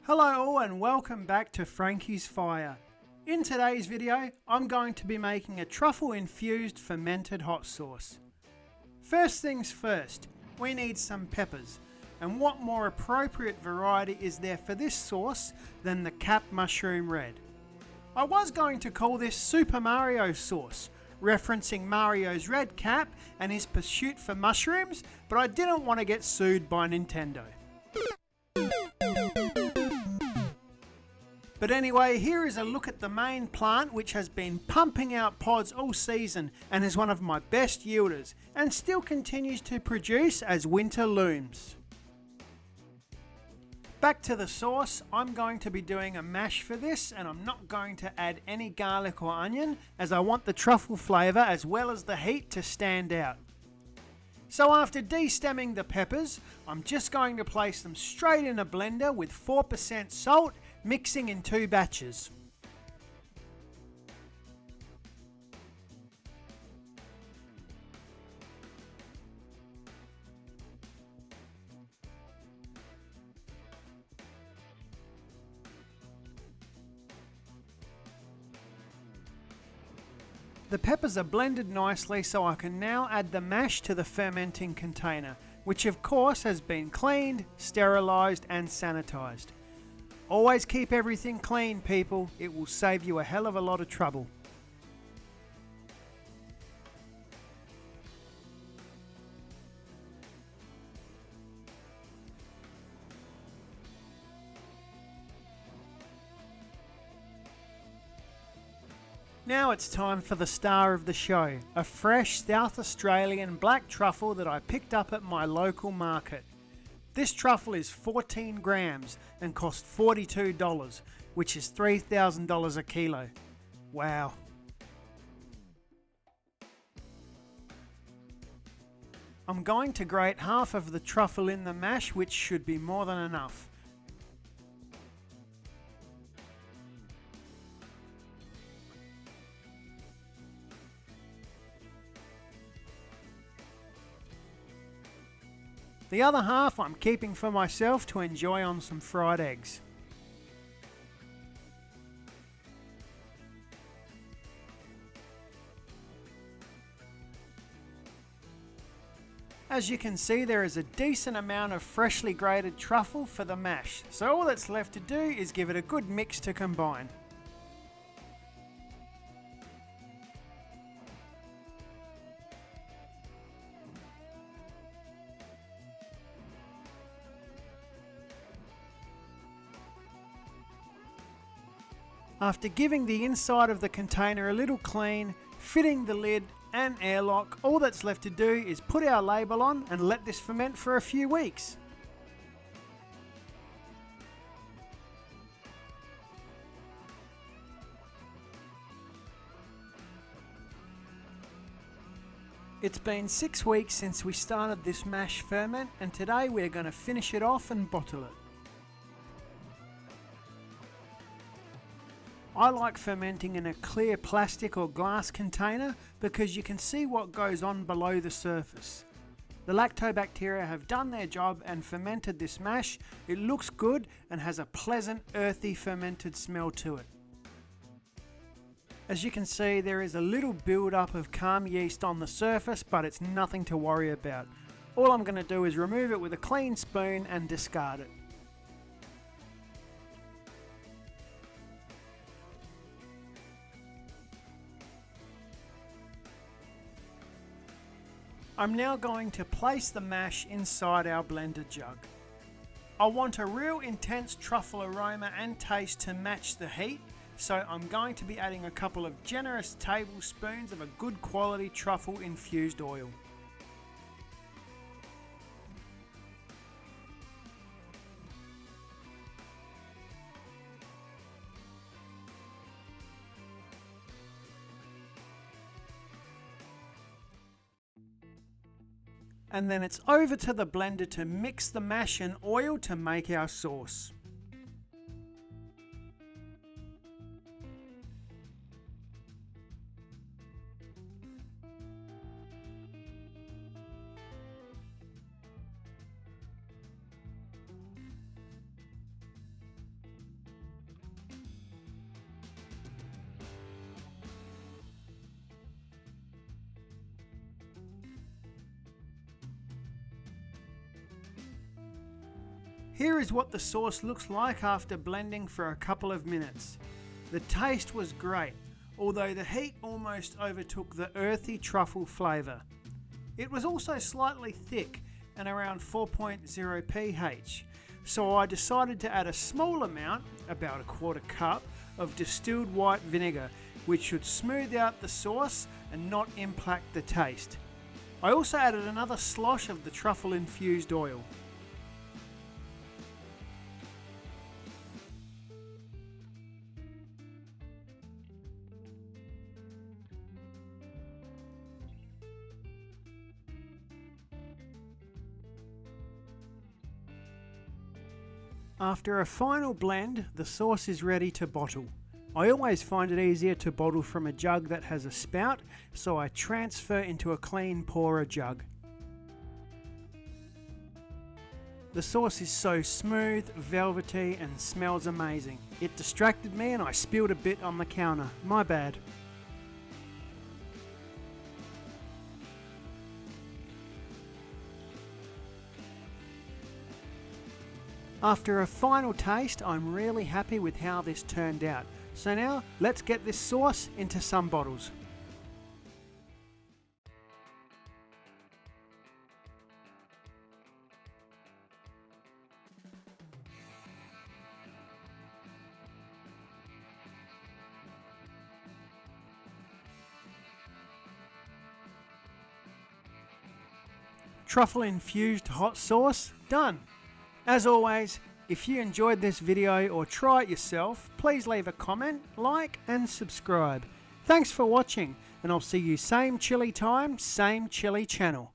Hello all and welcome back to Frankie's Fire. In today's video, I'm going to be making a truffle infused fermented hot sauce. First things first, we need some peppers. And what more appropriate variety is there for this sauce than the cap mushroom red? I was going to call this Super Mario sauce, referencing Mario's red cap and his pursuit for mushrooms, but I didn't want to get sued by Nintendo. But anyway, here is a look at the main plant, which has been pumping out pods all season and is one of my best yielders and still continues to produce as winter looms. Back to the sauce, I'm going to be doing a mash for this, and I'm not going to add any garlic or onion as I want the truffle flavour as well as the heat to stand out. So after de-stemming the peppers, I'm just going to place them straight in a blender with 4% salt, mixing in 2 batches. The peppers are blended nicely, so I can now add the mash to the fermenting container, which of course has been cleaned, sterilised and sanitised. Always keep everything clean, people. It will save you a hell of a lot of trouble. Now it's time for the star of the show, a fresh South Australian black truffle that I picked up at my local market. This truffle is 14 grams and cost $42, which is $3,000 a kilo. Wow. I'm going to grate half of the truffle in the mash, which should be more than enough. The other half I'm keeping for myself to enjoy on some fried eggs. As you can see, there is a decent amount of freshly grated truffle for the mash, so all that's left to do is give it a good mix to combine. After giving the inside of the container a little clean, fitting the lid and airlock, all that's left to do is put our label on and let this ferment for a few weeks. It's been 6 weeks since we started this mash ferment, and today we're going to finish it off and bottle it. I like fermenting in a clear plastic or glass container because you can see what goes on below the surface. The lactobacteria have done their job and fermented this mash. It looks good and has a pleasant earthy fermented smell to it. As you can see, there is a little build-up of calm yeast on the surface, but it's nothing to worry about. All I'm going to do is remove it with a clean spoon and discard it. I'm now going to place the mash inside our blended jug. I want a real intense truffle aroma and taste to match the heat, so I'm going to be adding a couple of generous tablespoons of a good quality truffle infused oil. And then it's over to the blender to mix the mash and oil to make our sauce. Here is what the sauce looks like after blending for a couple of minutes. The taste was great, although the heat almost overtook the earthy truffle flavour. It was also slightly thick and around 4.0 pH, so I decided to add a small amount, about a quarter cup, of distilled white vinegar, which should smooth out the sauce and not impact the taste. I also added another slosh of the truffle infused oil. After a final blend, the sauce is ready to bottle. I always find it easier to bottle from a jug that has a spout, so I transfer into a clean pourer jug. The sauce is so smooth, velvety and smells amazing. It distracted me and I spilled a bit on the counter. My bad. After a final taste, I'm really happy with how this turned out. So now, let's get this sauce into some bottles. Truffle infused hot sauce, done! As always, if you enjoyed this video or try it yourself, please leave a comment, like and subscribe. Thanks for watching, and I'll see you same chilli time, same chilli channel.